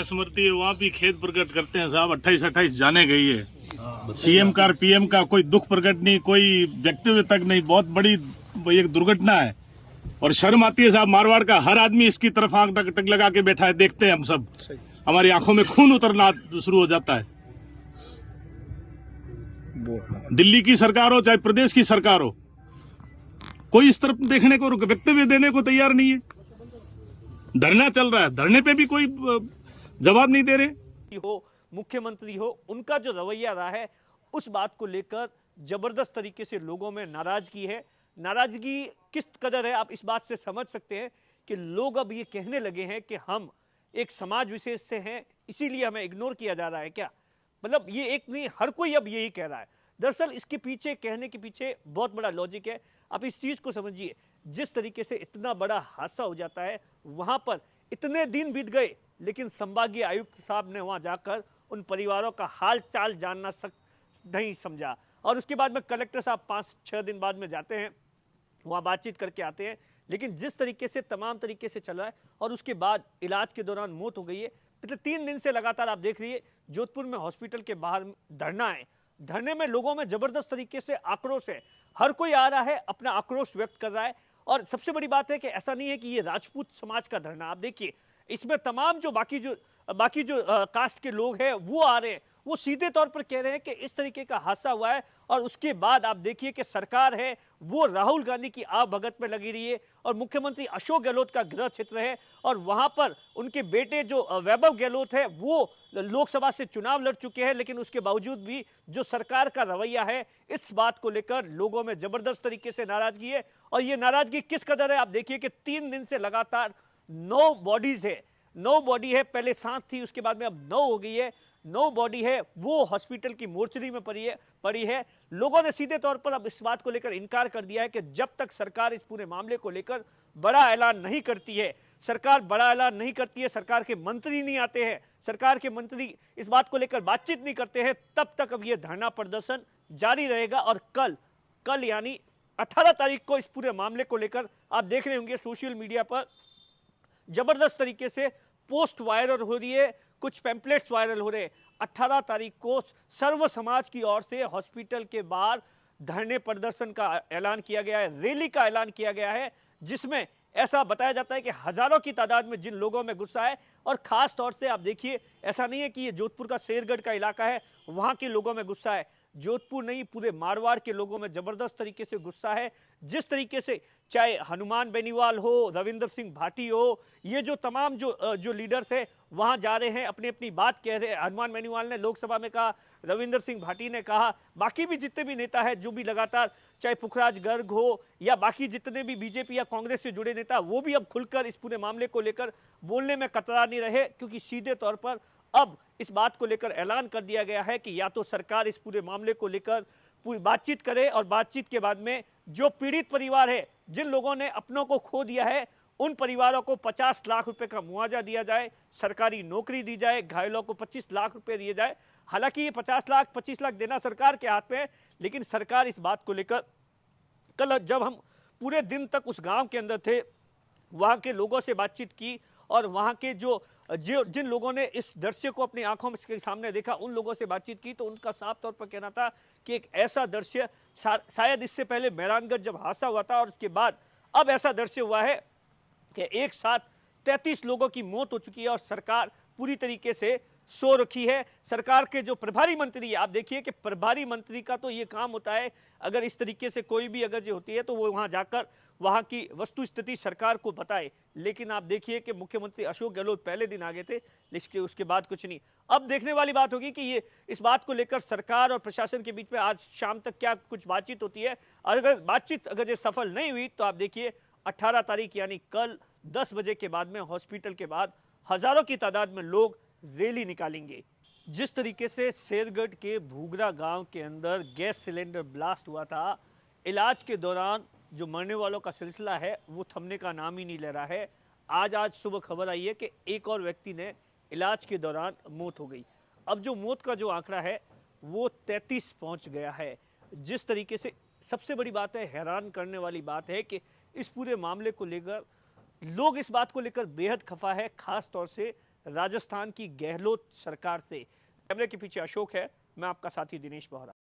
स्मृति वहाँ भी खेद प्रकट करते हैं साहब, 28-28 जाने गई है। सीएम का और पीएम का कोई दुख प्रकट नहीं, कोई व्यक्तित्व तक नहीं। बहुत बड़ी एक दुर्घटना है और शर्म आती है साहब। मारवाड़ का हर आदमी इसकी तरफ आंख टक लगा के बैठा है, देखते हैं हम सब। हमारी आंखों में खून उतरना शुरू हो जाता है। दिल्ली की सरकार हो चाहे प्रदेश की सरकार हो, कोई इस तरफ देखने को, वक्तव्य देने को तैयार नहीं है। धरना चल रहा है, धरने पे भी कोई जवाब नहीं दे रहे। हो मुख्यमंत्री हो, उनका जो रवैया रहा है उस बात को लेकर जबरदस्त तरीके से लोगों में नाराजगी है। नाराजगी किस कदर है आप इस बात से समझ सकते हैं कि लोग अब ये कहने लगे हैं कि हम एक समाज विशेष से हैं, इसीलिए हमें इग्नोर किया जा रहा है क्या। मतलब ये एक नहीं, हर कोई अब यही कह रहा है। दरअसल इसके पीछे, कहने के पीछे बहुत बड़ा लॉजिक है। आप इस चीज को समझिए, जिस तरीके से इतना बड़ा हादसा हो जाता है, वहां पर इतने दिन बीत गए लेकिन संभागीय आयुक्त साहब ने वहां जाकर उन परिवारों का हाल चाल जानना नहीं समझा। और उसके बाद में कलेक्टर साहब 5-6 दिन बाद में जाते हैं, वहां बातचीत करके आते हैं। लेकिन जिस तरीके से तमाम तरीके से चल रहा है और उसके बाद इलाज के दौरान मौत हो गई है। पिछले 3 दिन से लगातार आप देख रहिए जोधपुर में हॉस्पिटल के बाहर धरना है। धरने में लोगों में जबरदस्त तरीके से आक्रोश है। हर कोई आ रहा है, अपना आक्रोश व्यक्त कर रहा है। और सबसे बड़ी बात है कि ऐसा नहीं है कि ये राजपूत समाज का धरना। आप देखिए इसमें तमाम जो बाकी जो कास्ट के लोग हैं वो आ रहे हैं। वो सीधे तौर पर कह रहे हैं कि इस तरीके का हादसा हुआ है। और उसके बाद आप देखिए कि सरकार है वो राहुल गांधी की भगत में लगी रही है और मुख्यमंत्री अशोक गहलोत का गृह क्षेत्र है और वहां पर उनके बेटे जो वैभव गहलोत है वो लोकसभा से चुनाव लड़ चुके हैं। लेकिन उसके बावजूद भी जो सरकार का रवैया है, इस बात को लेकर लोगों में जबरदस्त तरीके से नाराजगी है। और ये नाराजगी किस कदर है आप देखिए कि 3 दिन से लगातार 9 बॉडीज है। 9 बॉडी है, पहले 7 थी, उसके बाद में अब 9 हो गई है। 9 बॉडी है वो हॉस्पिटल की मोर्चरी में पड़ी है। लोगों ने सीधे तौर पर अब इस बात को लेकर इनकार कर दिया है कि जब तक सरकार इस पूरे मामले को लेकर बड़ा ऐलान नहीं करती है, सरकार बड़ा ऐलान नहीं करती है, सरकार के मंत्री नहीं आते हैं, सरकार के मंत्री इस बात को लेकर बातचीत नहीं करते हैं, तब तक अब यह धरना प्रदर्शन जारी रहेगा। और कल यानी 18 तारीख को इस पूरे मामले को लेकर आप देख रहे होंगे सोशल मीडिया पर जबरदस्त तरीके से पोस्ट वायरल हो रही है, कुछ पैम्पलेट्स वायरल हो रहे हैं। 18 तारीख को सर्व समाज की ओर से हॉस्पिटल के बाहर धरने प्रदर्शन का ऐलान किया गया है, रैली का ऐलान किया गया है, जिसमें ऐसा बताया जाता है कि हजारों की तादाद में जिन लोगों में गुस्सा है। और खास तौर से आप देखिए, ऐसा नहीं है कि ये जोधपुर का शेरगढ़ का इलाका है, वहां के लोगों में गुस्सा है। जोधपुर नहीं, पूरे मारवाड़ के लोगों में जबरदस्त तरीके से गुस्सा है। जिस तरीके से चाहे हनुमान बेनीवाल हो, रविंदर सिंह भाटी हो, ये जो तमाम जो लीडर्स है वहां जा रहे हैं, अपनी अपनी बात कह रहे हैं। हनुमान बेनीवाल ने लोकसभा में कहा, रविंदर सिंह भाटी ने कहा, बाकी भी जितने भी नेता है जो भी लगातार, चाहे पुखराज गर्ग हो या बाकी जितने भी बीजेपी या कांग्रेस से जुड़े नेता, वो भी अब खुलकर इस पूरे मामले को लेकर बोलने में कतरा नहीं रहे। क्योंकि सीधे तौर पर अब इस बात को लेकर ऐलान कर दिया गया है कि या तो सरकार इस पूरे मामले को लेकर पूरी बातचीत करे और बातचीत के बाद में जो पीड़ित परिवार है, जिन लोगों ने अपनों को खो दिया है, उन परिवारों को 50 लाख रुपए का मुआवजा दिया जाए, सरकारी नौकरी दी जाए, घायलों को 25 लाख रुपए दिए जाए। हालांकि ये 50 लाख 25 लाख देना सरकार के हाथ में है, लेकिन सरकार इस बात को लेकर, कल जब हम पूरे दिन तक उस गांव के अंदर थे, वहां के लोगों से बातचीत की और वहां के जिन लोगों ने इस दृश्य को अपनी आंखों के सामने देखा, उन लोगों से बातचीत की, तो उनका साफ तौर पर कहना था कि एक ऐसा दृश्य शायद इससे पहले मेहरानगढ़ जब हादसा हुआ था और उसके बाद अब ऐसा दृश्य हुआ है कि एक साथ 33 लोगों की मौत हो चुकी है और सरकार पूरी तरीके से सो रखी है। सरकार के जो प्रभारी मंत्री है, आप देखिए कि प्रभारी मंत्री का तो ये काम होता है, अगर इस तरीके से कोई भी अगर जो होती है तो वो वहां जाकर वहां की वस्तु स्थिति सरकार को बताए। लेकिन आप देखिए कि मुख्यमंत्री अशोक गहलोत पहले दिन आ गए थे, लेकिन उसके बाद कुछ नहीं। अब देखने वाली बात होगी कि ये इस बात को लेकर सरकार और प्रशासन के बीच में आज शाम तक क्या कुछ बातचीत होती है। और अगर बातचीत अगर ये सफल नहीं हुई तो आप देखिए 18 तारीख यानी कल 10 बजे के बाद में हॉस्पिटल के बाद हजारों की तादाद में लोग रैली निकालेंगे। जिस तरीके से शेरगढ़ के भूगरा गांव के अंदर गैस सिलेंडर ब्लास्ट हुआ था, इलाज के दौरान जो मरने वालों का सिलसिला है वो थमने का नाम ही नहीं ले रहा है। आज सुबह खबर आई है कि एक और व्यक्ति ने इलाज के दौरान मौत हो गई। अब जो मौत का जो आंकड़ा है वो 33 पहुंच गया है। जिस तरीके से, सबसे बड़ी बात है, हैरान करने वाली बात है कि इस पूरे मामले को लेकर लोग इस बात को लेकर बेहद खफा है। खास तौर से राजस्थान की गहलोत सरकार से। कैमरे के पीछे अशोक है, मैं आपका साथी दिनेश बोहरा।